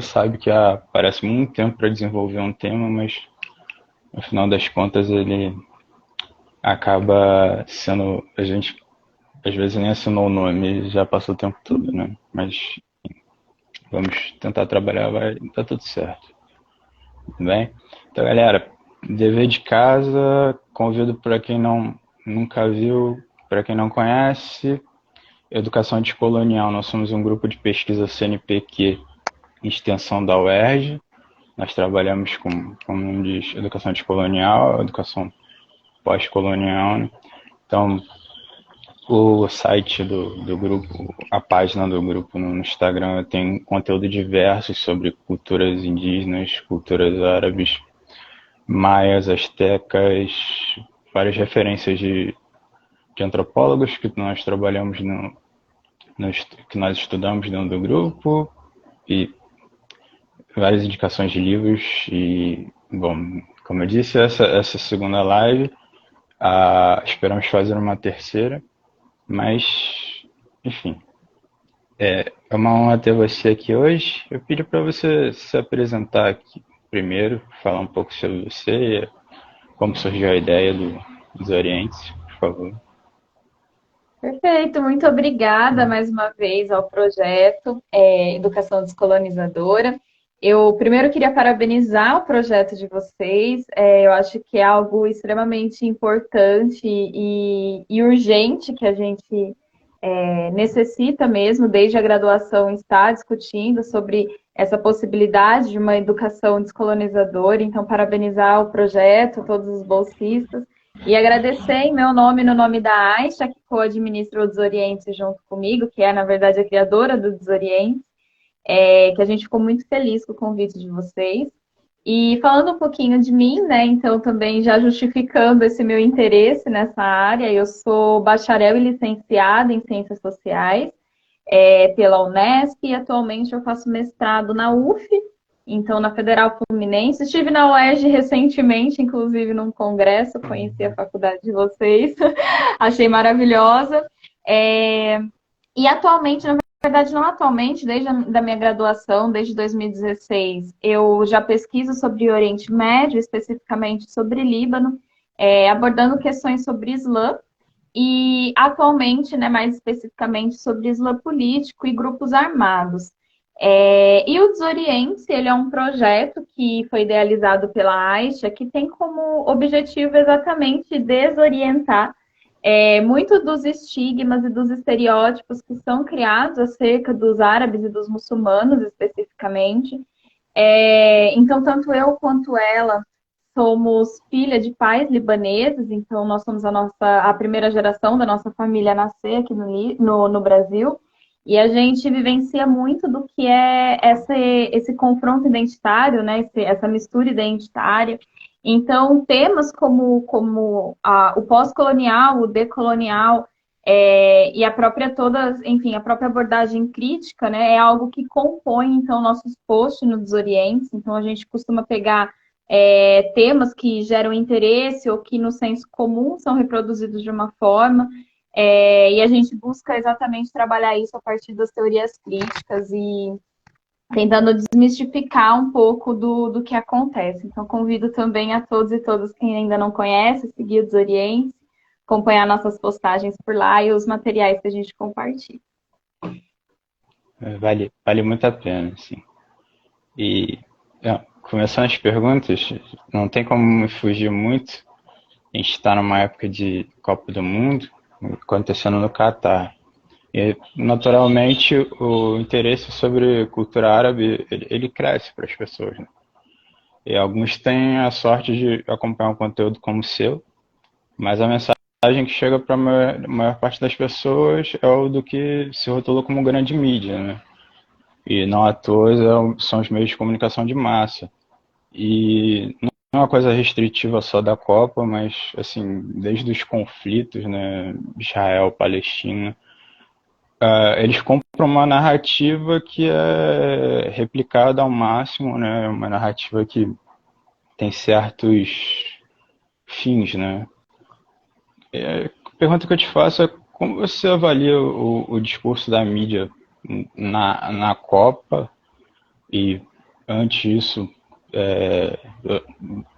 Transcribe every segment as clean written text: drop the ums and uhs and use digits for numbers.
sabe que parece muito tempo para desenvolver um tema, mas no final das contas ele acaba sendo, a gente às vezes nem assinou o nome e já passou o tempo todo, né? Mas vamos tentar trabalhar, vai dar tudo certo, tudo bem? Então, galera, dever de casa, convido para quem nunca viu, para quem não conhece, Educação Descolonial. Nós somos um grupo de pesquisa CNPq, extensão da UERJ. Nós trabalhamos com, como diz, educação descolonial, educação pós-colonial, né? Então, o site do grupo, a página do grupo no Instagram tem conteúdo diverso sobre culturas indígenas, culturas árabes, maias, astecas, várias referências de antropólogos que nós trabalhamos que nós estudamos dentro do grupo e várias indicações de livros e, bom, como eu disse, essa segunda live, esperamos fazer uma terceira, mas, enfim, é uma honra ter você aqui hoje. Eu pedi para você se apresentar aqui primeiro, falar um pouco sobre você, como surgiu a ideia dos Orientes, por favor. Perfeito, muito obrigada mais uma vez ao projeto Educação Descolonizadora. Eu primeiro queria parabenizar o projeto de vocês. Eu acho que é algo extremamente importante e urgente que a gente necessita mesmo, desde a graduação, estar discutindo sobre essa possibilidade de uma educação descolonizadora. Então, parabenizar o projeto, todos os bolsistas. E agradecer em meu nome, no nome da Aisha, que co-administra o Desoriente junto comigo, que é, na verdade, a criadora do Desoriente, que a gente ficou muito feliz com o convite de vocês. E falando um pouquinho de mim, né, então também já justificando esse meu interesse nessa área, eu sou bacharel e licenciada em Ciências Sociais, pela Unesp, e atualmente eu faço mestrado na UF, então na Federal Fluminense. Estive na UERJ recentemente, inclusive num congresso, conheci a faculdade de vocês, achei maravilhosa. É, e atualmente, na verdade, não atualmente, desde a da minha graduação, desde 2016, eu já pesquiso sobre o Oriente Médio, especificamente sobre Líbano, abordando questões sobre Islã, e atualmente, né, mais especificamente sobre Islã político e grupos armados. E o Desoriente, ele é um projeto que foi idealizado pela Aisha, que tem como objetivo exatamente desorientar muito dos estigmas e dos estereótipos que são criados acerca dos árabes e dos muçulmanos, especificamente. Então, tanto eu quanto ela somos filha de pais libaneses, então nós somos a primeira geração da nossa família a nascer aqui no Brasil. E a gente vivencia muito do que é esse confronto identitário, né? Essa mistura identitária. Então, temas como o pós-colonial, o decolonial, e a própria enfim, a própria abordagem crítica, né, é algo que compõe, então, nossos posts no Desorientes. Então, a gente costuma pegar temas que geram interesse ou que no senso comum são reproduzidos de uma forma, e a gente busca exatamente trabalhar isso a partir das teorias críticas e tentando desmistificar um pouco do que acontece. Então, convido também a todos e todas que ainda não conhecem, seguir o Desoriente, acompanhar nossas postagens por lá e os materiais que a gente compartilha. Vale muito a pena, assim. E, começando as perguntas, não tem como me fugir muito. A gente está numa época de Copa do Mundo, acontecendo no Catar. E, naturalmente, o interesse sobre cultura árabe, ele cresce para as pessoas, né? E alguns têm a sorte de acompanhar um conteúdo como o seu, mas a mensagem que chega para a maior parte das pessoas é o do que se rotulou como grande mídia, né? E não à toa são os meios de comunicação de massa. E não é uma coisa restritiva só da Copa, mas assim, desde os conflitos, né, Israel, Palestina, eles compram uma narrativa que é replicada ao máximo, né, uma narrativa que tem certos fins, né. A pergunta que eu te faço é como você avalia o discurso da mídia na Copa E antes disso, é,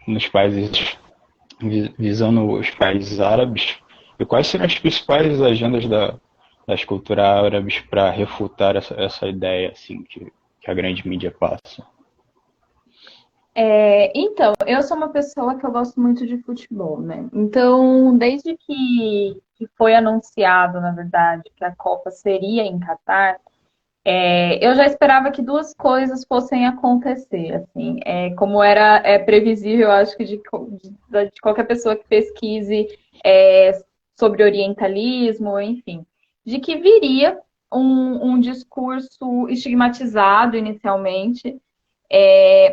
nos países, visando os países árabes, e quais seriam as principais agendas das culturas árabes para refutar essa ideia assim que a grande mídia passa? Então, eu sou uma pessoa que eu gosto muito de futebol, né? Então, desde que foi anunciado, na verdade, que a Copa seria em Catar, eu já esperava que duas coisas fossem acontecer, assim, como previsível, eu acho que de qualquer pessoa que pesquise sobre orientalismo, enfim, de que viria um discurso estigmatizado inicialmente,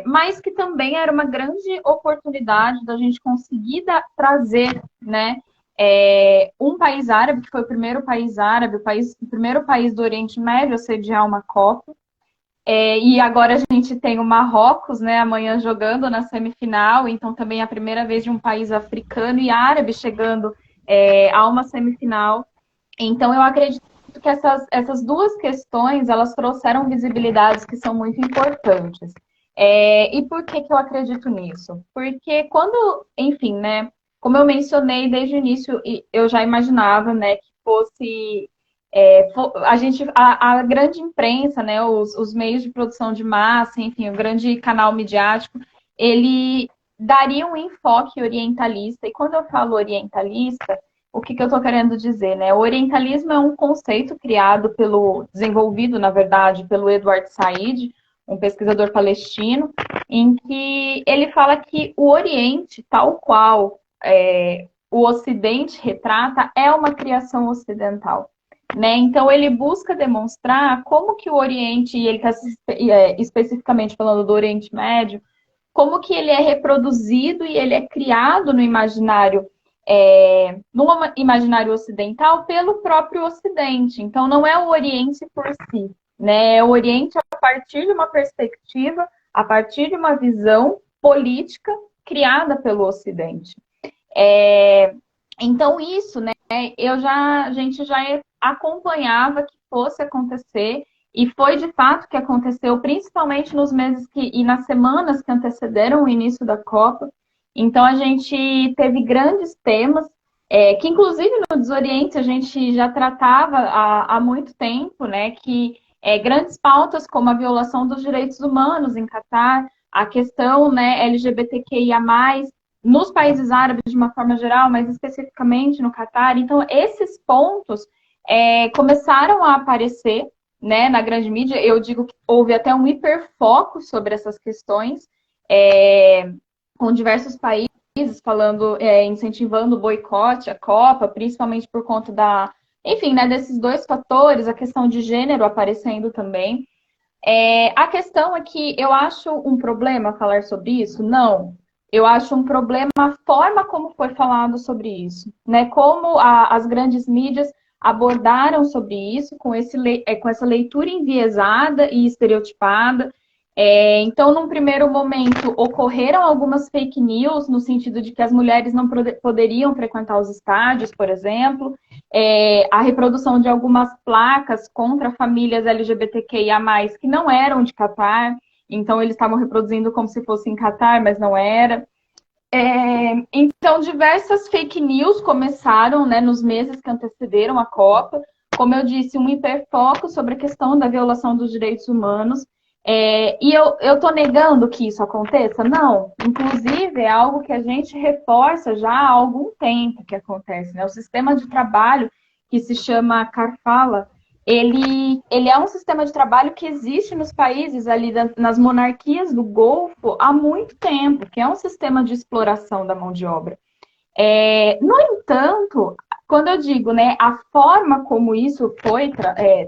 mas que também era uma grande oportunidade da gente conseguir trazer, né, um país árabe, que foi o primeiro país árabe, o primeiro país do Oriente Médio a sediar uma Copa. E agora a gente tem o Marrocos, né, amanhã jogando na semifinal, então também é a primeira vez de um país africano e árabe chegando a uma semifinal. Então eu acredito que essas duas questões elas trouxeram visibilidades que são muito importantes. E por que eu acredito nisso? Porque quando, enfim, né, como eu mencionei desde o início, eu já imaginava, né, que fosse a grande imprensa, né, os meios de produção de massa, enfim, o grande canal midiático, ele daria um enfoque orientalista. E quando eu falo orientalista, o que eu estou querendo dizer, né? O orientalismo é um conceito desenvolvido, na verdade, pelo Edward Said, um pesquisador palestino, em que ele fala que o Oriente, tal qual o Ocidente retrata, é uma criação ocidental. Né? Então, ele busca demonstrar como que o Oriente, e ele está especificamente falando do Oriente Médio, como que ele é reproduzido e ele é criado no imaginário ocidental pelo próprio Ocidente. Então, não é o Oriente por si, né? É o Oriente a partir de uma perspectiva, a partir de uma visão política criada pelo Ocidente. Então, isso, né? A gente já acompanhava que fosse acontecer, e foi de fato que aconteceu, principalmente nos meses e nas semanas que antecederam o início da Copa. Então a gente teve grandes temas, que inclusive no Desoriente a gente já tratava há muito tempo, né? Que grandes pautas como a violação dos direitos humanos em Catar, a questão, né, LGBTQIA+, nos países árabes de uma forma geral, mas especificamente no Catar. Então, esses pontos começaram a aparecer, né, na grande mídia. Eu digo que houve até um hiperfoco sobre essas questões, com diversos países falando, incentivando o boicote à Copa, principalmente por conta enfim, né, desses dois fatores, a questão de gênero aparecendo também. A questão é que eu acho um problema falar sobre isso? Não. Eu acho um problema a forma como foi falado sobre isso, né? Como as grandes mídias abordaram sobre isso com essa leitura enviesada e estereotipada. Então, num primeiro momento, ocorreram algumas fake news no sentido de que as mulheres não poderiam frequentar os estádios, por exemplo, a reprodução de algumas placas contra famílias LGBTQIA+, que não eram de Catar. Então, eles estavam reproduzindo como se fosse em Catar, mas não era. Então, diversas fake news começaram, né, nos meses que antecederam a Copa. Como eu disse, um hiperfoco sobre a questão da violação dos direitos humanos. E eu estou negando que isso aconteça? Não. Inclusive, é algo que a gente reforça já há algum tempo que acontece. Né? O sistema de trabalho, que se chama Kafala, ele é um sistema de trabalho que existe nos países ali, nas monarquias do Golfo, há muito tempo, que é um sistema de exploração da mão de obra. No entanto, quando eu digo, né, a forma como isso foi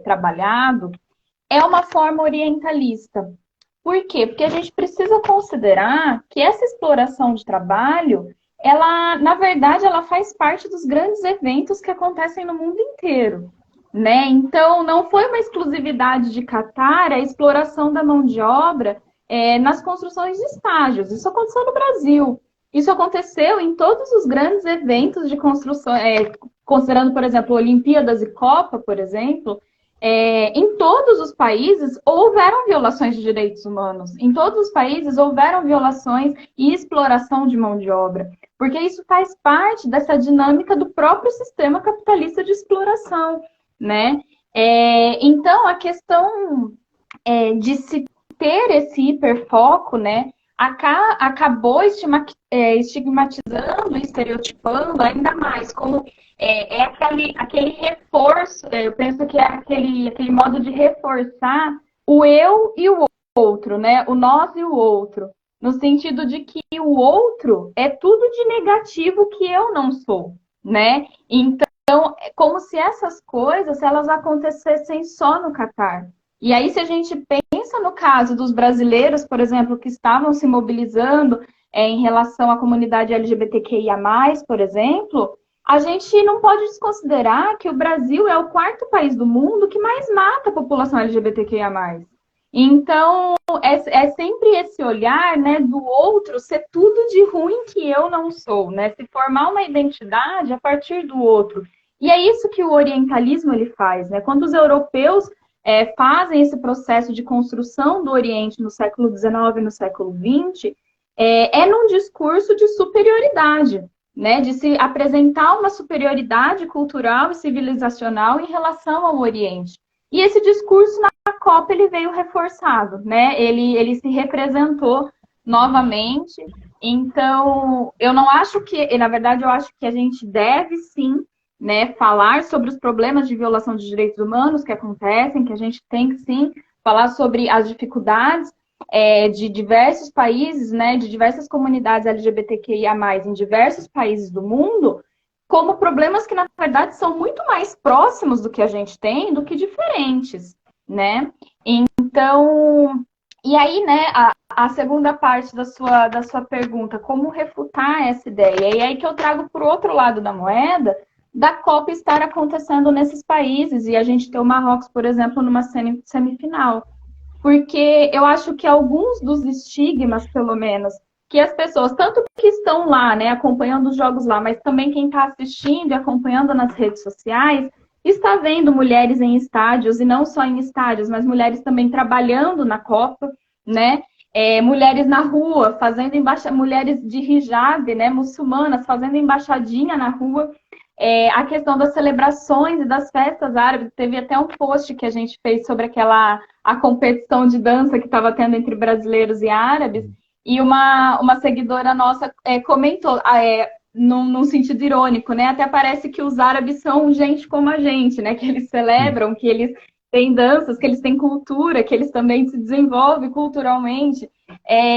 trabalhado é uma forma orientalista. Por quê? Porque a gente precisa considerar que essa exploração de trabalho, ela, na verdade, ela faz parte dos grandes eventos que acontecem no mundo inteiro. Né? Então, não foi uma exclusividade de Catar a exploração da mão de obra nas construções de estádios. Isso aconteceu no Brasil. Isso aconteceu em todos os grandes eventos de construção, considerando, por exemplo, Olimpíadas e Copa, por exemplo. em todos os países houveram violações de direitos humanos. Em todos os países houveram violações e exploração de mão de obra. Porque isso faz parte dessa dinâmica do próprio sistema capitalista de exploração, né? Então, a questão de se ter esse hiperfoco, né, acabou estigmatizando e estereotipando ainda mais, como aquele reforço, eu penso que é aquele modo de reforçar o eu e o outro, né, o nós e o outro, no sentido de que o outro é tudo de negativo que eu não sou, né? Então, é como se essas coisas, elas acontecessem só no Catar. E aí, se a gente pensa no caso dos brasileiros, por exemplo, que estavam se mobilizando em relação à comunidade LGBTQIA+, por exemplo, a gente não pode desconsiderar que o Brasil é o quarto país do mundo que mais mata a população LGBTQIA+. Então, é sempre esse olhar, né, do outro ser tudo de ruim que eu não sou, né? Se formar uma identidade a partir do outro. E é isso que o orientalismo ele faz, né? Quando os europeus fazem esse processo de construção do Oriente no século XIX e no século XX, num discurso de superioridade, né? De se apresentar uma superioridade cultural e civilizacional em relação ao Oriente. E esse discurso na Copa ele veio reforçado, né? Ele se representou novamente. Então, eu não acho que, na verdade, eu acho que a gente deve sim, né, falar sobre os problemas de violação de direitos humanos que acontecem, que a gente tem que sim falar sobre as dificuldades de diversos países, né, de diversas comunidades LGBTQIA+, em diversos países do mundo, como problemas que, na verdade, são muito mais próximos do que a gente tem, do que diferentes, né? Então, e aí, né, a segunda parte da sua pergunta, como refutar essa ideia? E aí que eu trago para o outro lado da moeda, da Copa estar acontecendo nesses países, e a gente ter o Marrocos, por exemplo, numa semifinal. Porque eu acho que alguns dos estigmas, pelo menos, que as pessoas, tanto que estão lá, né, acompanhando os jogos lá, mas também quem está assistindo e acompanhando nas redes sociais, está vendo mulheres em estádios, e não só em estádios, mas mulheres também trabalhando na Copa, né? Mulheres na rua, fazendo mulheres de hijab, né, muçulmanas, fazendo embaixadinha na rua. A questão das celebrações e das festas árabes, teve até um post que a gente fez sobre a competição de dança que estava tendo entre brasileiros e árabes, e uma seguidora nossa comentou, num sentido irônico, né? Até parece que os árabes são gente como a gente, né? Que eles celebram, que eles têm danças, que eles têm cultura, que eles também se desenvolvem culturalmente.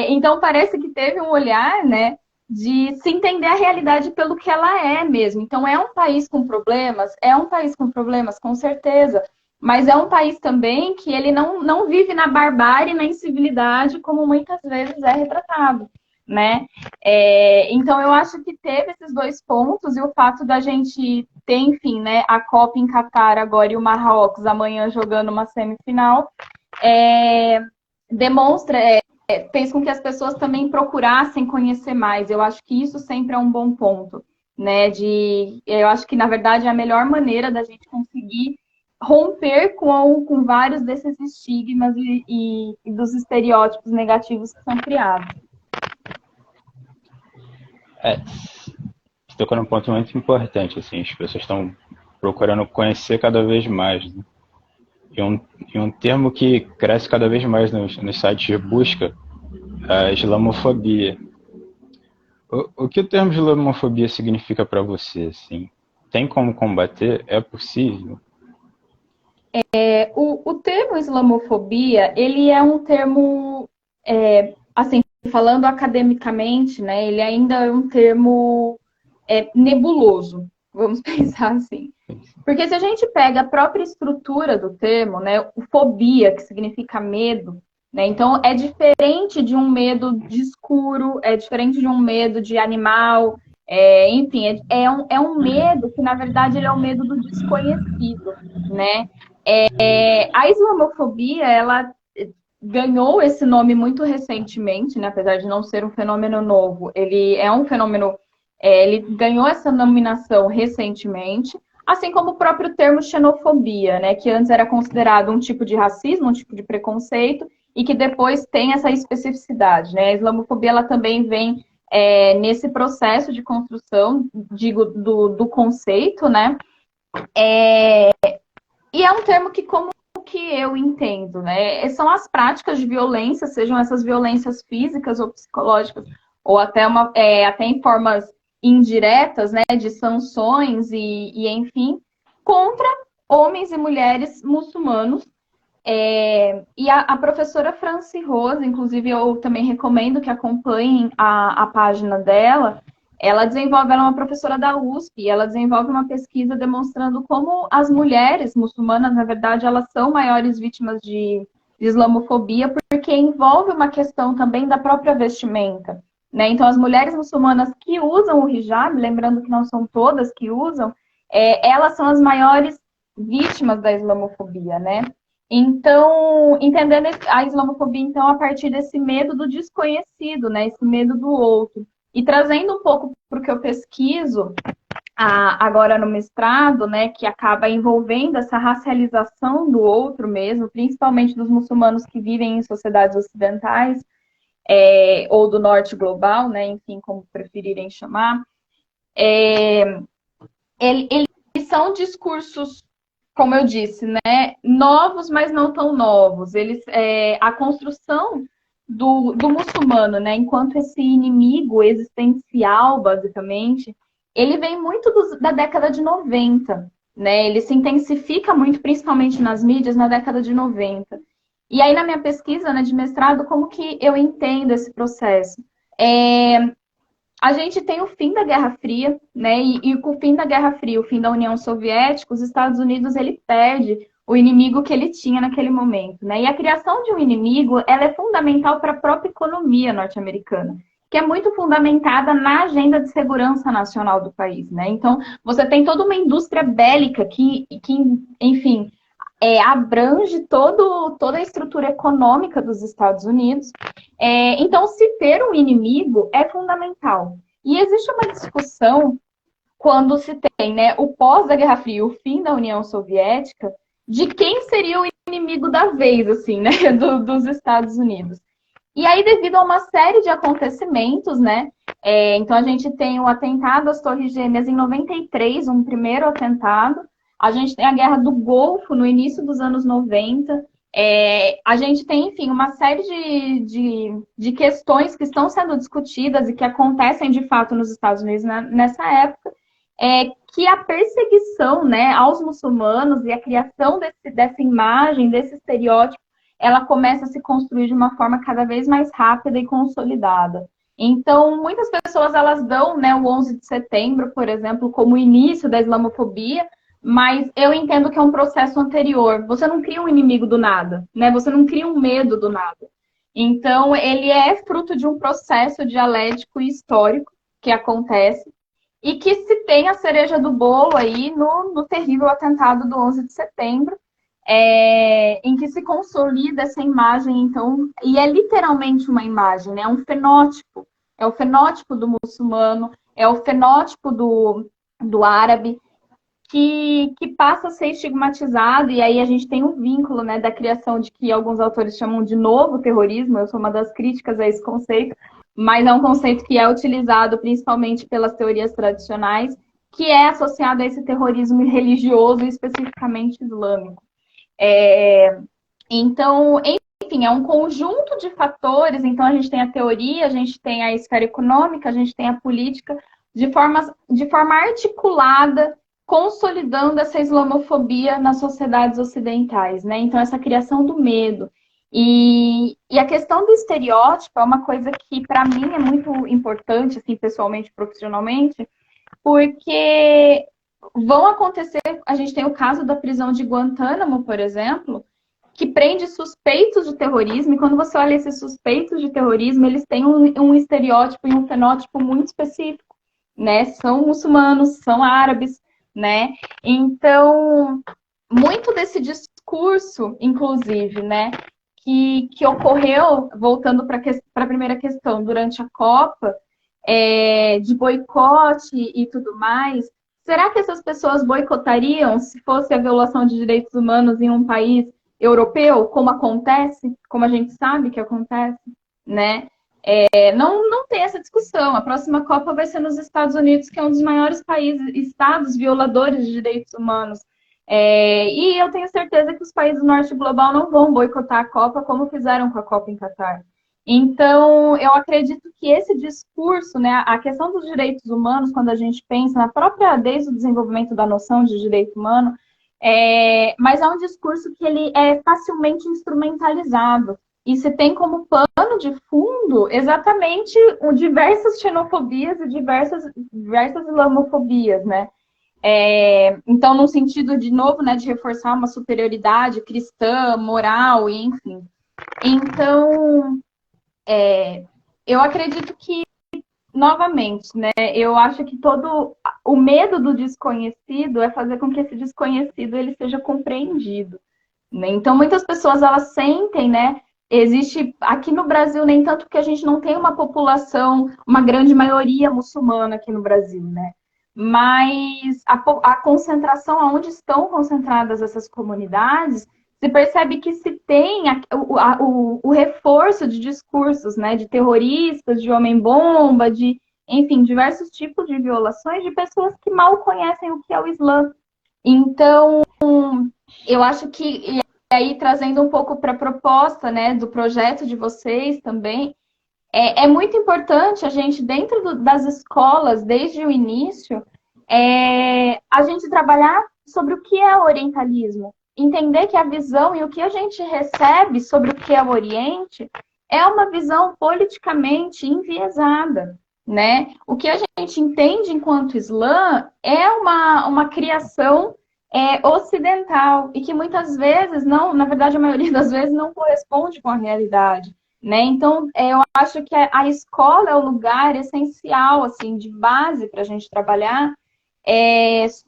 Então parece que teve um olhar, né, de se entender a realidade pelo que ela é mesmo. Então é um país com problemas, com certeza, mas é um país também que ele não vive na barbárie, na incivilidade, como muitas vezes é retratado, né? Então eu acho que teve esses dois pontos, e o fato da gente ter, enfim, né, a Copa em Catar agora e o Marrocos amanhã jogando uma semifinal, demonstra, fez com que as pessoas também procurassem conhecer mais. Eu acho que isso sempre é um bom ponto, né? Eu acho que, na verdade, é a melhor maneira da gente conseguir romper com vários desses estigmas e dos estereótipos negativos que são criados. Você tocou num ponto muito importante, assim, as pessoas estão procurando conhecer cada vez mais, né? E um termo que cresce cada vez mais nos sites de busca é a islamofobia. O que o termo islamofobia significa para você, assim? Tem como combater? É possível? O termo islamofobia, ele é um termo, assim, falando academicamente, né, ele ainda é um termo nebuloso, vamos pensar assim. Porque se a gente pega a própria estrutura do termo, né, o fobia, que significa medo, né, então é diferente de um medo de escuro, é diferente de um medo de animal, enfim, é um medo que, na verdade, ele é o medo do desconhecido, né? A islamofobia, ela ganhou esse nome muito recentemente, né, apesar de não ser um fenômeno novo, ele é um fenômeno, ele ganhou essa nominação recentemente, assim como o próprio termo xenofobia, né, que antes era considerado um tipo de racismo, um tipo de preconceito, e que depois tem essa especificidade, né? A islamofobia ela também vem nesse processo de construção, digo, do conceito, né? E é um termo que, como que eu entendo, né? São as práticas de violência, sejam essas violências físicas ou psicológicas, ou até em formas indiretas, né, de sanções enfim, contra homens e mulheres muçulmanos. E a professora Franci Rose, inclusive eu também recomendo que acompanhem a página dela. Ela é uma professora da USP, e ela desenvolve uma pesquisa demonstrando como as mulheres muçulmanas, na verdade, elas são maiores vítimas de islamofobia, porque envolve uma questão também da própria vestimenta, né? Então, as mulheres muçulmanas que usam o hijab, lembrando que não são todas que usam, elas são as maiores vítimas da islamofobia, né? Então, entendendo a islamofobia, então, a partir desse medo do desconhecido, né? Esse medo do outro. E trazendo um pouco para o que eu pesquiso agora no mestrado, né? Que acaba envolvendo essa racialização do outro mesmo, principalmente dos muçulmanos que vivem em sociedades ocidentais, ou do norte global, né? Enfim, como preferirem chamar. Eles são discursos, como eu disse, né, novos, mas não tão novos. A construção do muçulmano, né, enquanto esse inimigo existencial, basicamente, ele vem muito da década de 90, né? Ele se intensifica muito, principalmente nas mídias, na década de 90. E aí, na minha pesquisa, né, de mestrado, como que eu entendo esse processo? A gente tem o fim da Guerra Fria, né? E com o fim da Guerra Fria, o fim da União Soviética, os Estados Unidos ele perde o inimigo que ele tinha naquele momento, né? E a criação de um inimigo, ela é fundamental para a própria economia norte-americana, que é muito fundamentada na agenda de segurança nacional do país, né? Então, você tem toda uma indústria bélica que enfim, abrange toda a estrutura econômica dos Estados Unidos. Então, se ter um inimigo é fundamental. E existe uma discussão quando se tem, né, o pós da Guerra Fria, o fim da União Soviética, de quem seria o inimigo da vez, assim, né, dos Estados Unidos. E aí, devido a uma série de acontecimentos, né, então a gente tem o atentado às Torres Gêmeas em 93, um primeiro atentado. A gente tem a Guerra do Golfo no início dos anos 90. A gente tem, enfim, uma série de questões que estão sendo discutidas e que acontecem de fato nos Estados Unidos nessa época, que a perseguição, né, aos muçulmanos e a criação dessa imagem, desse estereótipo, ela começa a se construir de uma forma cada vez mais rápida e consolidada. Então, muitas pessoas elas dão, né, o 11 de setembro, por exemplo, como o início da islamofobia, mas eu entendo que é um processo anterior. Você não cria um inimigo do nada, né? Você não cria um medo do nada. Então, ele é fruto de um processo dialético e histórico que acontece e que se tem a cereja do bolo aí no terrível atentado do 11 de setembro, em que se consolida essa imagem, então, e é literalmente uma imagem, né? É um fenótipo. É o fenótipo do muçulmano, é o fenótipo do árabe, que passa a ser estigmatizado, e aí a gente tem um vínculo, né, da criação de que alguns autores chamam de novo terrorismo. Eu sou uma das críticas a esse conceito, mas é um conceito que é utilizado principalmente pelas teorias tradicionais, que é associado a esse terrorismo religioso, especificamente islâmico. Então, enfim, é um conjunto de fatores. Então, a gente tem a teoria, a gente tem a esfera econômica, a gente tem a política, de forma articulada, consolidando essa islamofobia nas sociedades ocidentais, né? Então, essa criação do medo. E a questão do estereótipo é uma coisa que, para mim, é muito importante, assim, pessoalmente, profissionalmente, porque vão acontecer... A gente tem o caso da prisão de Guantánamo, por exemplo, que prende suspeitos de terrorismo, e quando você olha esses suspeitos de terrorismo, eles têm um estereótipo e um fenótipo muito específico, né? São muçulmanos, são árabes, né? Então, muito desse discurso, inclusive, né, que ocorreu, voltando para a primeira questão, durante a Copa, de boicote e tudo mais, será que essas pessoas boicotariam se fosse a violação de direitos humanos em um país europeu, como acontece, como a gente sabe que acontece, né? Não tem essa discussão. A próxima Copa vai ser nos Estados Unidos, que é um dos maiores países, estados violadores de direitos humanos. E eu tenho certeza que os países do norte global não vão boicotar a Copa como fizeram com a Copa em Catar. Então, eu acredito que esse discurso, né, a questão dos direitos humanos, quando a gente pensa na própria, desde o desenvolvimento da noção de direito humano, mas é um discurso que ele é facilmente instrumentalizado. E se tem como pano de fundo exatamente diversas xenofobias e diversas islamofobias, né? Então, no sentido, de novo, né, de reforçar uma superioridade cristã, moral, enfim. Então, eu acredito que, novamente, né, eu acho que todo o medo do desconhecido é fazer com que esse desconhecido ele seja compreendido, né? Então, muitas pessoas, elas sentem, né, existe aqui no Brasil, nem tanto porque a gente não tem uma população, uma grande maioria muçulmana aqui no Brasil, né? Mas a concentração, onde estão concentradas essas comunidades, se percebe que se tem o reforço de discursos, né, de terroristas, de homem-bomba, de, enfim, diversos tipos de violações de pessoas que mal conhecem o que é o Islã. Então, eu acho que, e aí trazendo um pouco para a proposta, né, do projeto de vocês também, é muito importante a gente, dentro das escolas, desde o início, a gente trabalhar sobre o que é o orientalismo. Entender que a visão e o que a gente recebe sobre o que é o Oriente é uma visão politicamente enviesada, né? O que a gente entende enquanto Islã é uma criação ocidental e que muitas vezes não, na verdade, a maioria das vezes não corresponde com a realidade. Né? Então, eu acho que a escola é o lugar essencial, assim, de base para a gente trabalhar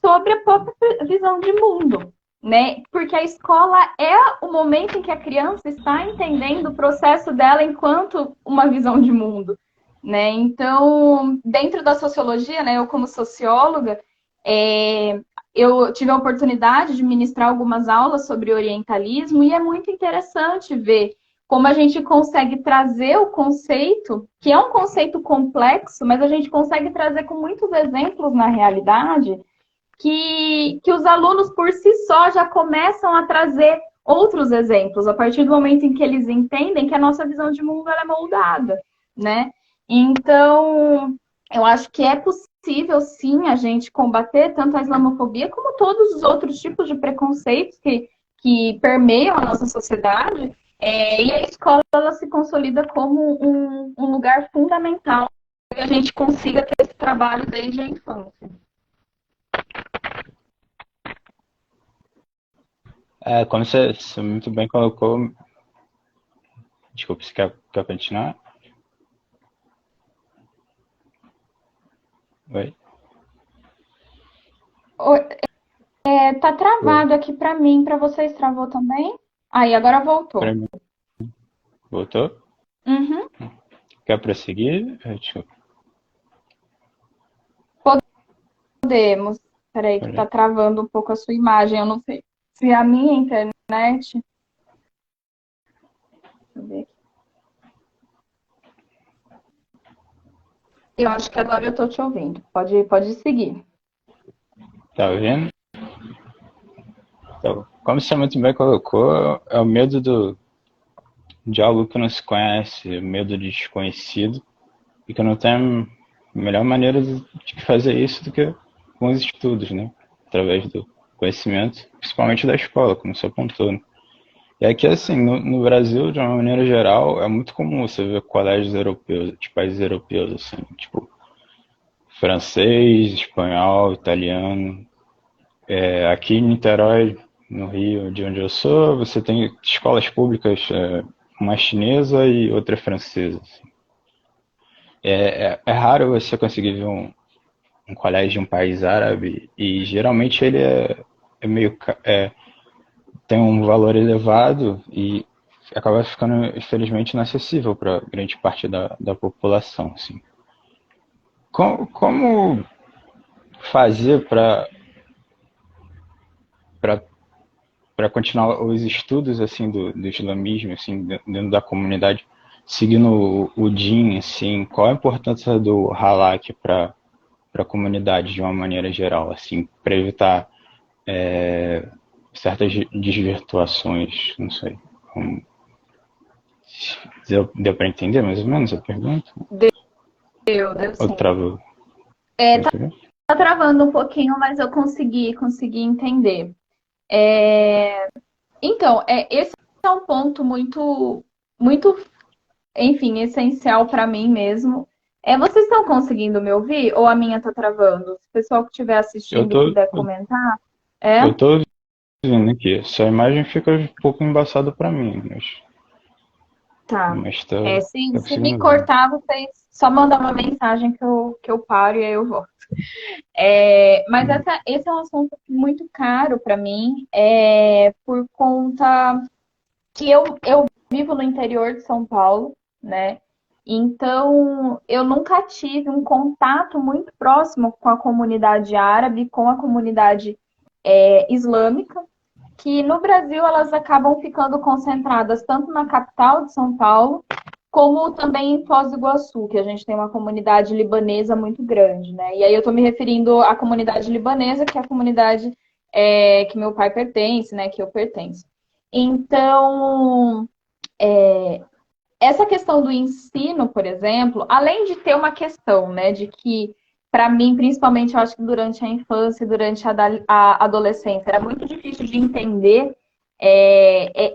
sobre a própria visão de mundo, né? Porque a escola é o momento em que a criança está entendendo o processo dela enquanto uma visão de mundo, né? Então, dentro da sociologia, né, eu como socióloga, eu tive a oportunidade de ministrar algumas aulas sobre orientalismo e é muito interessante ver como a gente consegue trazer o conceito, que é um conceito complexo, mas a gente consegue trazer com muitos exemplos na realidade, que os alunos por si só já começam a trazer outros exemplos, a partir do momento em que eles entendem que a nossa visão de mundo ela é moldada, né? Então, eu acho que é possível, sim, a gente combater tanto a islamofobia como todos os outros tipos de preconceitos que permeiam a nossa sociedade, e a escola ela se consolida como um lugar fundamental que a gente consiga ter esse trabalho desde a infância. Como você muito bem colocou. Desculpa, você quer continuar? Oi? Tá travado aqui para mim, para vocês travou também? Aí, agora voltou. Pra mim. Voltou? Uhum. Quer prosseguir? Desculpa. Podemos. Peraí, que tá travando um pouco a sua imagem. Eu não sei se é a minha internet. Deixa eu ver aqui. Eu acho que agora eu tô te ouvindo. Pode seguir. Tá ouvindo? Então, como você muito bem colocou, é o medo de algo que não se conhece, o medo de desconhecido, e que não tem melhor maneira de fazer isso do que com os estudos, né? Através do conhecimento, principalmente da escola, como você apontou, né? E aqui, assim, no Brasil, de uma maneira geral, é muito comum você ver colégios europeus, de países europeus, assim, tipo francês, espanhol, italiano. Aqui em Niterói, no Rio, de onde eu sou, você tem escolas públicas, uma chinesa e outra francesa. Assim. É raro você conseguir ver um colégio de um país árabe e geralmente ele é meio tem um valor elevado e acaba ficando infelizmente inacessível para grande parte da população. Assim. Como fazer para continuar os estudos assim do islamismo assim dentro da comunidade, seguindo o din, assim, qual a importância do halak para a comunidade de uma maneira geral, assim, para evitar certas desvirtuações, não sei. Deu para entender mais ou menos a pergunta? Deu Ou sim. travou? É, tá, Entendeu? tá travando um pouquinho, mas eu consegui entender. É, então, esse é um ponto muito, enfim, essencial para mim mesmo. Vocês estão conseguindo me ouvir ou a minha tá travando? Se o pessoal que estiver Eu assistindo tô, puder comentar. É? eu tô vendo aqui. Sua imagem fica um pouco embaçada para mim, Tá. mas tá, tá Se me conseguindo ver. cortar, vocês só mandar uma mensagem que eu paro e aí eu volto. Mas Hum. esse é um assunto muito caro para mim, por conta que eu vivo no interior de São Paulo, né? Então, eu nunca tive um contato muito próximo com a comunidade árabe, com a comunidade islâmica, que no Brasil elas acabam ficando concentradas tanto na capital de São Paulo, como também em Foz do Iguaçu, que a gente tem uma comunidade libanesa muito grande, né? E aí eu estou me referindo à comunidade libanesa, que é a comunidade que meu pai pertence, né? Que eu pertenço. Então, essa questão do ensino, por exemplo, além de ter uma questão, né, de que, para mim, principalmente, eu acho que durante a infância e durante a adolescência, era muito difícil de entender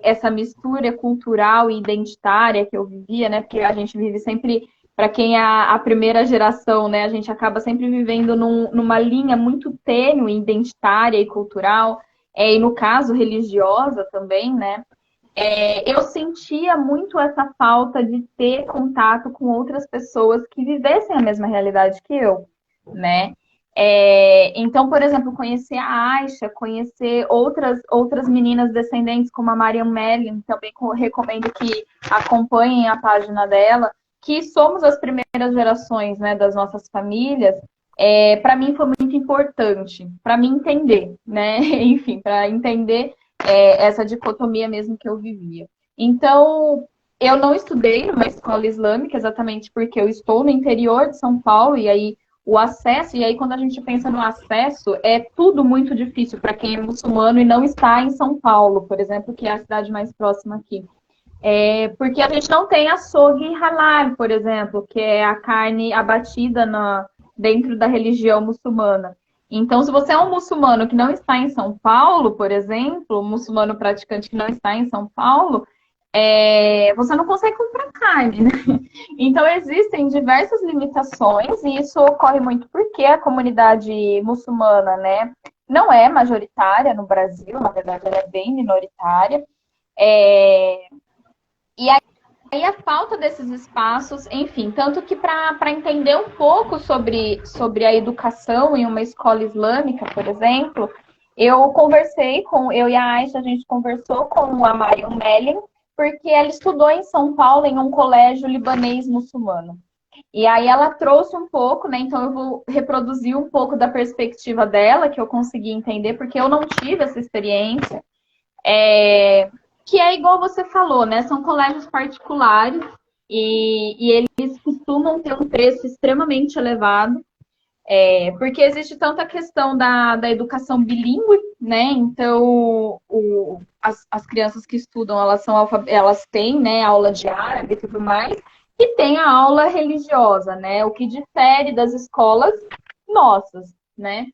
essa mistura cultural e identitária que eu vivia, né, porque a gente vive sempre, para quem é a primeira geração, né, a gente acaba sempre vivendo numa linha muito tênue, identitária e cultural, e no caso, religiosa também, né, eu sentia muito essa falta de ter contato com outras pessoas que vivessem a mesma realidade que eu, né? Então, por exemplo, conhecer a Aisha, conhecer outras meninas descendentes, como a Mariam Merlin, também recomendo que acompanhem a página dela, que somos as primeiras gerações, né, das nossas famílias. Para mim foi muito importante, para mim entender, né? Enfim, para entender essa dicotomia mesmo que eu vivia. Então, eu não estudei numa escola islâmica exatamente porque eu estou no interior de São Paulo e aí o acesso, e aí quando a gente pensa no acesso, é tudo muito difícil para quem é muçulmano e não está em São Paulo, por exemplo, que é a cidade mais próxima aqui. Porque a gente não tem açougue halal, por exemplo, que é a carne abatida dentro da religião muçulmana. Então, se você é um muçulmano que não está em São Paulo, por exemplo, um muçulmano praticante que não está em São Paulo, você não consegue comprar carne, né? Então, existem diversas limitações, e isso ocorre muito porque a comunidade muçulmana, né, não é majoritária no Brasil, na verdade, ela é bem minoritária. É, e aí a falta desses espaços, enfim, tanto que para entender um pouco sobre a educação em uma escola islâmica, por exemplo, eu e a Aisha, a gente conversou com a Mariam Melling, porque ela estudou em São Paulo em um colégio libanês muçulmano. E aí ela trouxe um pouco, né? Então eu vou reproduzir um pouco da perspectiva dela, que eu consegui entender, porque eu não tive essa experiência. É, que é igual você falou, né? São colégios particulares e eles costumam ter um preço extremamente elevado, porque existe tanta questão da educação bilíngue, né? Então, as crianças que estudam, elas têm, né, aula de árabe e tudo mais, e tem a aula religiosa, né? O que difere das escolas nossas, né?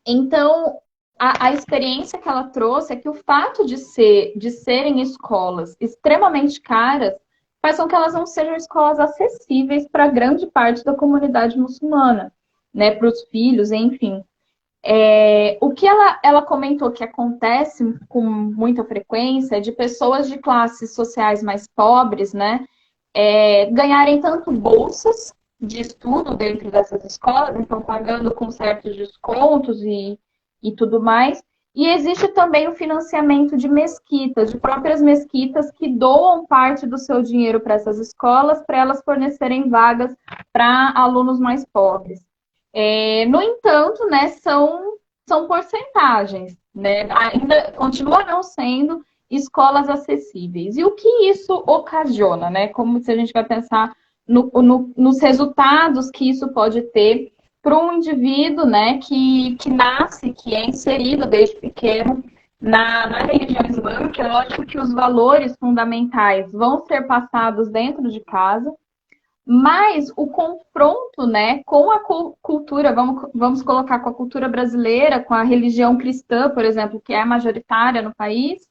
Então, a experiência que ela trouxe é que o fato de serem escolas extremamente caras faz com que elas não sejam escolas acessíveis para grande parte da comunidade muçulmana, né, para os filhos, enfim. O que ela comentou que acontece com muita frequência é de pessoas de classes sociais mais pobres, né, ganharem tanto bolsas de estudo dentro dessas escolas, então pagando com certos descontos e tudo mais. E existe também o financiamento de mesquitas, de próprias mesquitas que doam parte do seu dinheiro para essas escolas, para elas fornecerem vagas para alunos mais pobres. No entanto, né, são porcentagens, né? Ainda continua não sendo escolas acessíveis. E o que isso ocasiona, né? Como se a gente vai pensar nos resultados que isso pode ter para um indivíduo, né, que nasce, que é inserido desde pequeno na religião islâmica. É lógico que os valores fundamentais vão ser passados dentro de casa, mas o confronto, né, com a cultura, vamos colocar com a cultura brasileira, com a religião cristã, por exemplo, que é majoritária no país,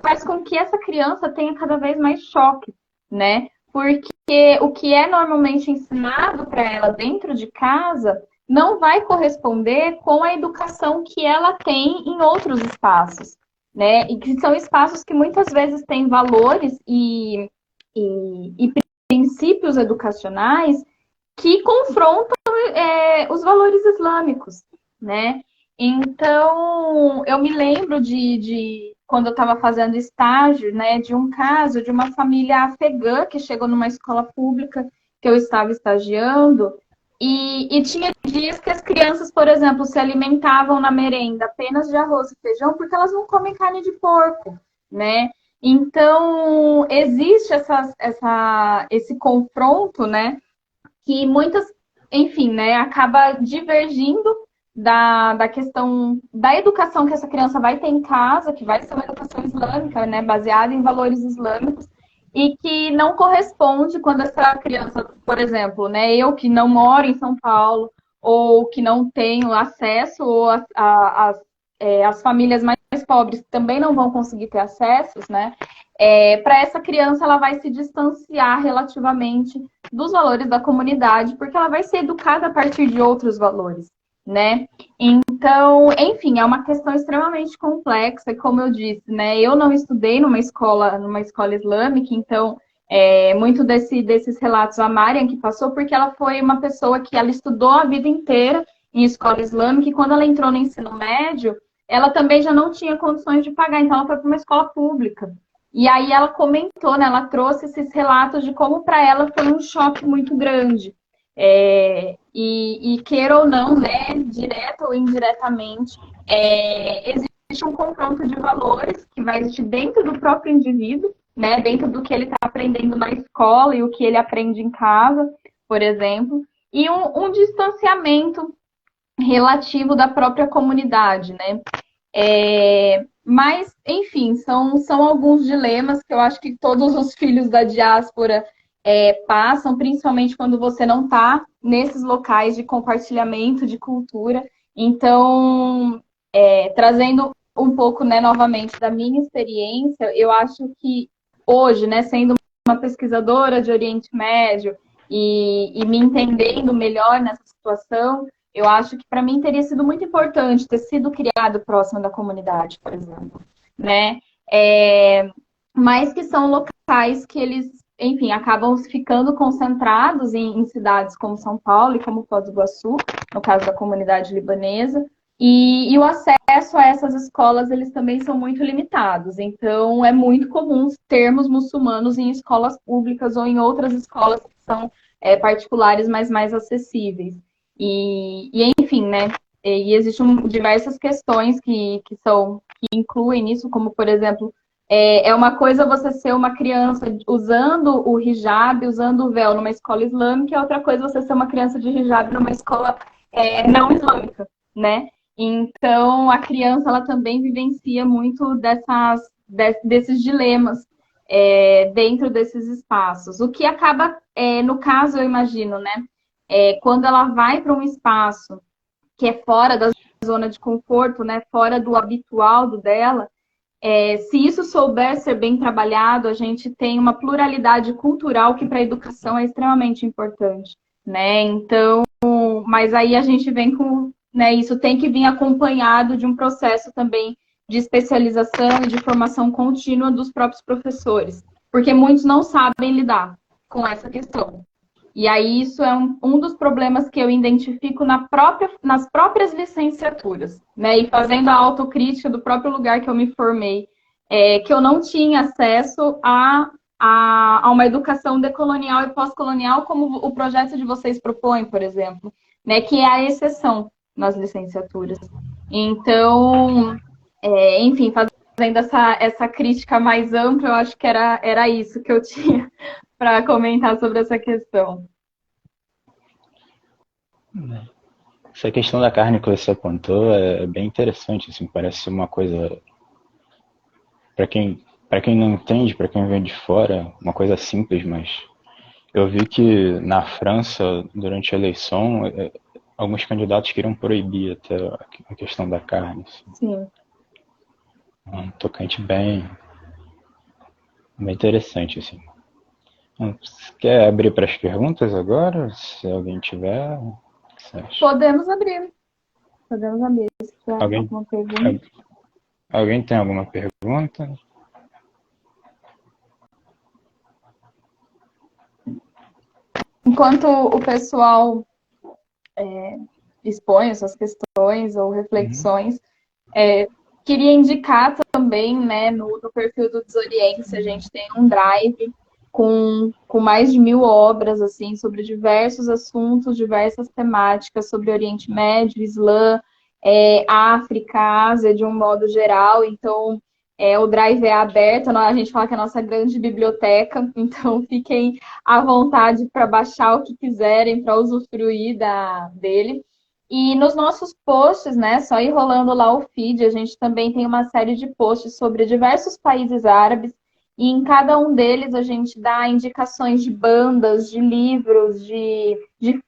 faz com que essa criança tenha cada vez mais choque, né? Porque o que é normalmente ensinado para ela dentro de casa não vai corresponder com a educação que ela tem em outros espaços, né? E que são espaços que muitas vezes têm valores e princípios educacionais que confrontam os valores islâmicos, né? Então, eu me lembro de quando eu estava fazendo estágio, né, de um caso de uma família afegã que chegou numa escola pública que eu estava estagiando, e tinha dias que as crianças, por exemplo, se alimentavam na merenda apenas de arroz e feijão porque elas não comem carne de porco, né? Então, existe esse confronto, né, que muitas, enfim, né, acaba divergindo da questão da educação que essa criança vai ter em casa, que vai ser uma educação islâmica, né, baseada em valores islâmicos, e que não corresponde quando essa criança, por exemplo, né, eu que não moro em São Paulo, ou que não tenho acesso, ou as famílias mais pobres também não vão conseguir ter acessos, né, para essa criança ela vai se distanciar relativamente dos valores da comunidade, porque ela vai ser educada a partir de outros valores, né? Então, enfim, é uma questão extremamente complexa, como eu disse, né? Eu não estudei numa escola islâmica, então muito desses relatos a Mariam que passou, porque ela foi uma pessoa que ela estudou a vida inteira em escola islâmica, e quando ela entrou no ensino médio, ela também já não tinha condições de pagar, então ela foi para uma escola pública. E aí ela comentou, né? Ela trouxe esses relatos de como para ela foi um choque muito grande. E queira ou não, né, direto ou indiretamente, existe um confronto de valores que vai existir dentro do próprio indivíduo, né, dentro do que ele está aprendendo na escola e o que ele aprende em casa, por exemplo, e um distanciamento relativo da própria comunidade, né? Mas, enfim, são alguns dilemas que eu acho que todos os filhos da diáspora passam, principalmente quando você não está nesses locais de compartilhamento de cultura. Então, trazendo um pouco, né, novamente da minha experiência, eu acho que hoje, né, sendo uma pesquisadora de Oriente Médio e me entendendo melhor nessa situação, eu acho que para mim teria sido muito importante ter sido criado próximo da comunidade, por exemplo, né? Mas que são locais que eles, enfim, acabam ficando concentrados em cidades como São Paulo e como Foz do Iguaçu, no caso da comunidade libanesa, e o acesso a essas escolas, eles também são muito limitados. Então, é muito comum termos muçulmanos em escolas públicas ou em outras escolas que são particulares, mas mais acessíveis. Enfim, né? E existem diversas questões que incluem isso, como, por exemplo, uma coisa você ser uma criança usando o hijab, usando o véu numa escola islâmica, é outra coisa você ser uma criança de hijab numa escola não islâmica, né? Então, a criança, ela também vivencia muito desses dilemas dentro desses espaços. O que acaba, no caso, eu imagino, né? Quando ela vai para um espaço que é fora da zona de conforto, né? Fora do habitual do dela, se isso souber ser bem trabalhado, a gente tem uma pluralidade cultural que para a educação é extremamente importante, né? Então, mas aí a gente vem com, né, isso tem que vir acompanhado de um processo também de especialização e de formação contínua dos próprios professores, porque muitos não sabem lidar com essa questão. E aí isso é um dos problemas que eu identifico nas próprias licenciaturas, né? E fazendo a autocrítica do próprio lugar que eu me formei, que eu não tinha acesso a uma educação decolonial e pós-colonial, como o projeto de vocês propõe, por exemplo. né, que é a exceção nas licenciaturas. Então, enfim, fazendo essa crítica mais ampla, eu acho que era isso que eu tinha para comentar sobre essa questão. Essa questão da carne que você apontou é bem interessante, assim, parece uma coisa, para quem não entende, para quem vem de fora, uma coisa simples, mas eu vi que na França, durante a eleição, alguns candidatos queriam proibir até a questão da carne, assim. Sim. Um tocante bem interessante, assim. Você quer abrir para as perguntas agora? Se alguém tiver, o que você acha? Podemos abrir. Podemos abrir. Se tiver Alguém, alguma pergunta. alguém tem alguma pergunta? Enquanto o pessoal expõe as suas questões ou Uhum. reflexões, queria indicar também, né, no perfil do Desoriente, a gente tem um drive com mais de 1.000 obras, assim, sobre diversos assuntos, diversas temáticas, sobre Oriente Médio, Islã, África, Ásia, de um modo geral. Então, o drive é aberto, a gente fala que é a nossa grande biblioteca, então fiquem à vontade para baixar o que quiserem, para usufruir dele. E nos nossos posts, né, só ir rolando lá o feed, a gente também tem uma série de posts sobre diversos países árabes, e em cada um deles a gente dá indicações de bandas, de livros, de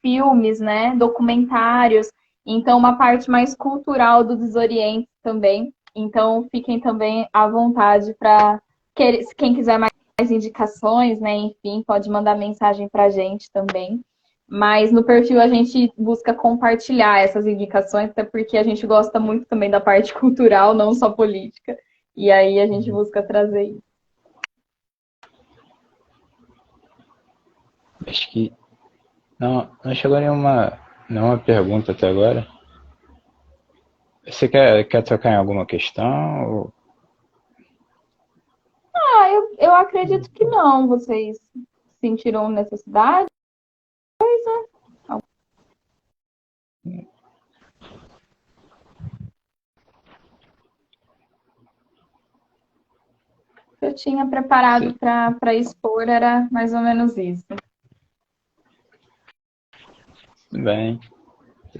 filmes, né, documentários. Então, uma parte mais cultural do Desoriente também. Então, fiquem também à vontade para quem quiser mais indicações, né, enfim, pode mandar mensagem para a gente também. Mas no perfil a gente busca compartilhar essas indicações, até porque a gente gosta muito também da parte cultural, não só política. E aí a gente busca trazer isso. Acho que não chegou nenhuma pergunta até agora. Você quer tocar em alguma questão? Eu acredito que não. Vocês sentiram necessidade? O que eu tinha preparado para expor era mais ou menos isso. Tudo bem.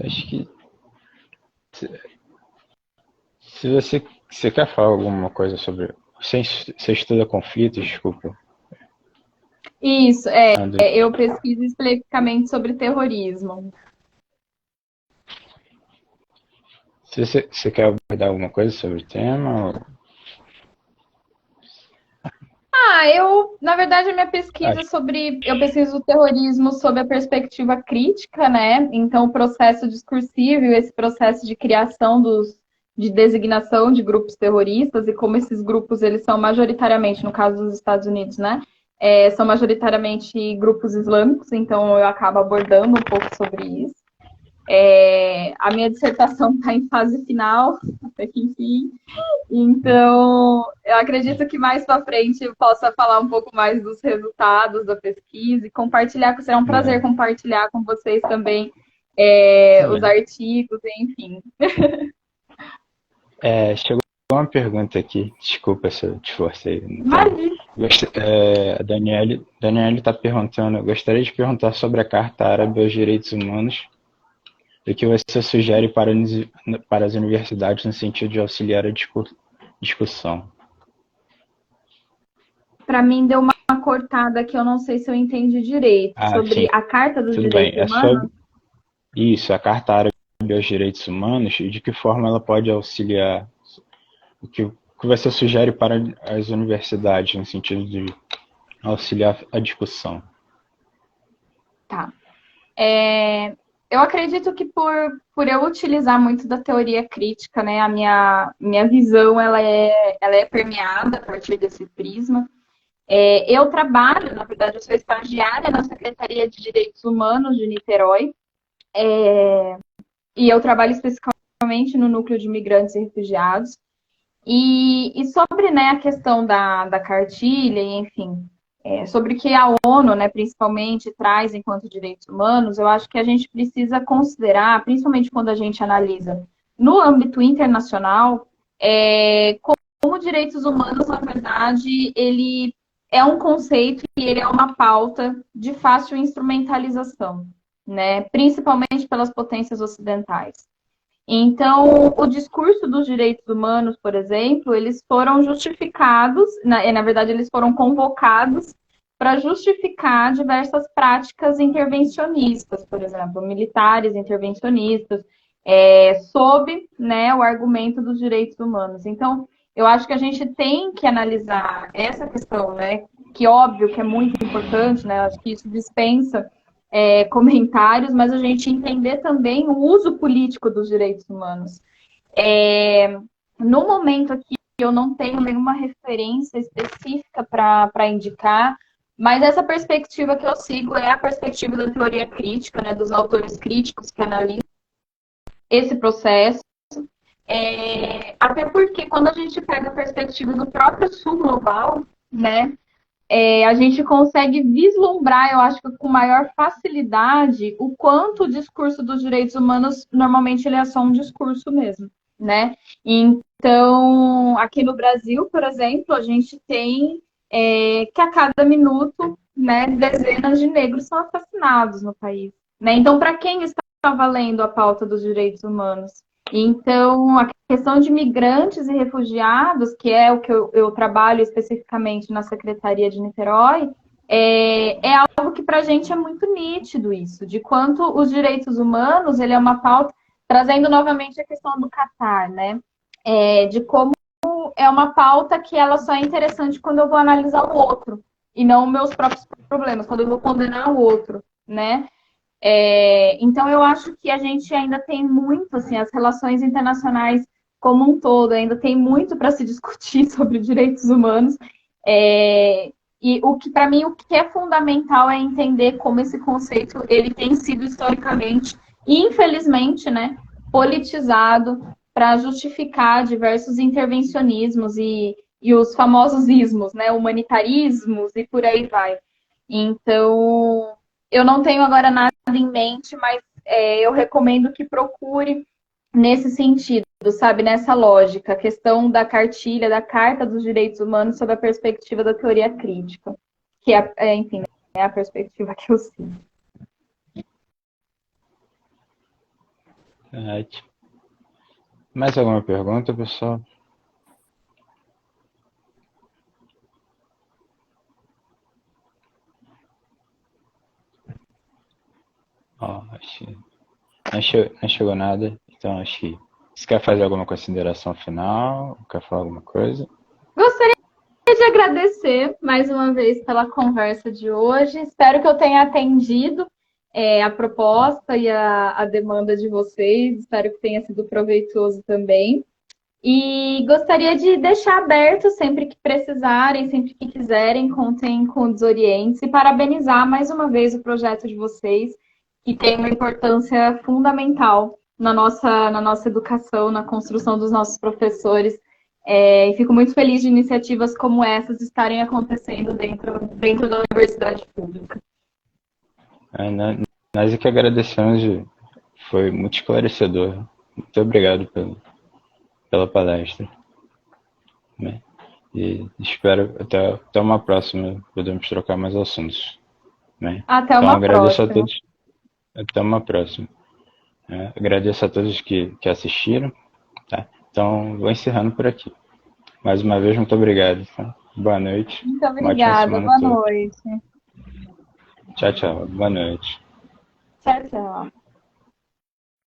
Acho que se você quer falar alguma coisa sobre. Você estuda conflitos, desculpa. Isso, André. eu pesquiso especificamente sobre terrorismo. Você quer abordar alguma coisa sobre o tema? Na verdade, a minha pesquisa eu pesquiso o terrorismo sob a perspectiva crítica, né? Então, o processo discursivo, esse processo de criação de designação de grupos terroristas e como esses grupos, eles são majoritariamente, no caso dos Estados Unidos, né? São majoritariamente grupos islâmicos, então eu acabo abordando um pouco sobre isso. A minha dissertação está em fase final, até que enfim. Então, eu acredito que mais para frente eu possa falar um pouco mais dos resultados da pesquisa e compartilhar, será um prazer compartilhar com vocês também os artigos, enfim. Chegou uma pergunta aqui, desculpa se eu te forcei no tema. Imagina. A Daniele está perguntando, gostaria de perguntar sobre a Carta Árabe aos Direitos Humanos, o que você sugere para as universidades no sentido de auxiliar a discussão. Para mim deu uma cortada que eu não sei se eu entendi direito, sobre Sim, a Carta dos tudo bem. Direitos Humanos. Isso, a Carta Árabe aos Direitos Humanos e de que forma ela pode auxiliar, o que você sugere para as universidades no sentido de auxiliar a discussão. Tá. Eu acredito que por eu utilizar muito da teoria crítica, né, a minha visão ela é permeada a partir desse prisma. Eu trabalho, na verdade, eu sou estagiária na Secretaria de Direitos Humanos de Niterói, e eu trabalho especificamente no núcleo de migrantes e refugiados. E sobre, né, a questão da cartilha, enfim, sobre o que a ONU, né, principalmente, traz enquanto direitos humanos, eu acho que a gente precisa considerar, principalmente quando a gente analisa no âmbito internacional, como direitos humanos, na verdade, ele é um conceito e ele é uma pauta de fácil instrumentalização, né, principalmente pelas potências ocidentais. Então, o discurso dos direitos humanos, por exemplo, eles foram justificados, na verdade, eles foram convocados para justificar diversas práticas intervencionistas, por exemplo, militares intervencionistas, sob, né, o argumento dos direitos humanos. Então, eu acho que a gente tem que analisar essa questão, né, que óbvio que é muito importante, né, acho que isso dispensa comentários, mas a gente entender também o uso político dos direitos humanos. No momento aqui, eu não tenho nenhuma referência específica para indicar, mas essa perspectiva que eu sigo é a perspectiva da teoria crítica, né, dos autores críticos que analisam esse processo. Até porque quando a gente pega a perspectiva do próprio sul global, né, a gente consegue vislumbrar, eu acho que com maior facilidade, o quanto o discurso dos direitos humanos, normalmente ele é só um discurso mesmo, né? Então, aqui no Brasil, por exemplo, a gente tem que a cada minuto, né, dezenas de negros são assassinados no país, né? Então, para quem está valendo a pauta dos direitos humanos? Então, a questão de migrantes e refugiados, que é o que eu trabalho especificamente na Secretaria de Niterói, algo que para a gente é muito nítido isso, de quanto os direitos humanos, ele é uma pauta, trazendo novamente a questão do Catar, né? De como é uma pauta que ela só é interessante quando eu vou analisar o outro, e não meus próprios problemas, quando eu vou condenar o outro, né? Então, eu acho que a gente ainda tem muito, assim, as relações internacionais como um todo, ainda tem muito para se discutir sobre direitos humanos. E o que, para mim, o que é fundamental é entender como esse conceito ele tem sido historicamente, infelizmente, né, politizado para justificar diversos intervencionismos e os famosos ismos, né, humanitarismos e por aí vai. Então, eu não tenho agora nada em mente, mas eu recomendo que procure nesse sentido, sabe, nessa lógica, a questão da cartilha, da Carta dos Direitos Humanos sob a perspectiva da teoria crítica, que enfim, é a perspectiva que eu sigo. Ótimo. Mais alguma pergunta, pessoal? Acho que não chegou nada, então acho que você quer fazer alguma consideração final? Quer falar alguma coisa? Gostaria de agradecer mais uma vez pela conversa de hoje. Espero que eu tenha atendido a proposta e a demanda de vocês. Espero que tenha sido proveitoso também. E gostaria de deixar aberto sempre que precisarem, sempre que quiserem, contem com o Desorientes e parabenizar mais uma vez o projeto de vocês, que tem uma importância fundamental na nossa educação, na construção dos nossos professores. E fico muito feliz de iniciativas como essas estarem acontecendo dentro da universidade pública. Nós é que agradecemos, foi muito esclarecedor. Muito obrigado pela palestra. Né? E espero até uma próxima, podemos trocar mais assuntos. Né? Até uma agradeço próxima. a todos. Até uma próxima. Agradeço a todos que assistiram. Tá? Então, vou encerrando por aqui. Mais uma vez, muito obrigado. Tá? Boa noite. Muito obrigada. Boa noite. Tchau, tchau. Boa noite. Tchau, tchau.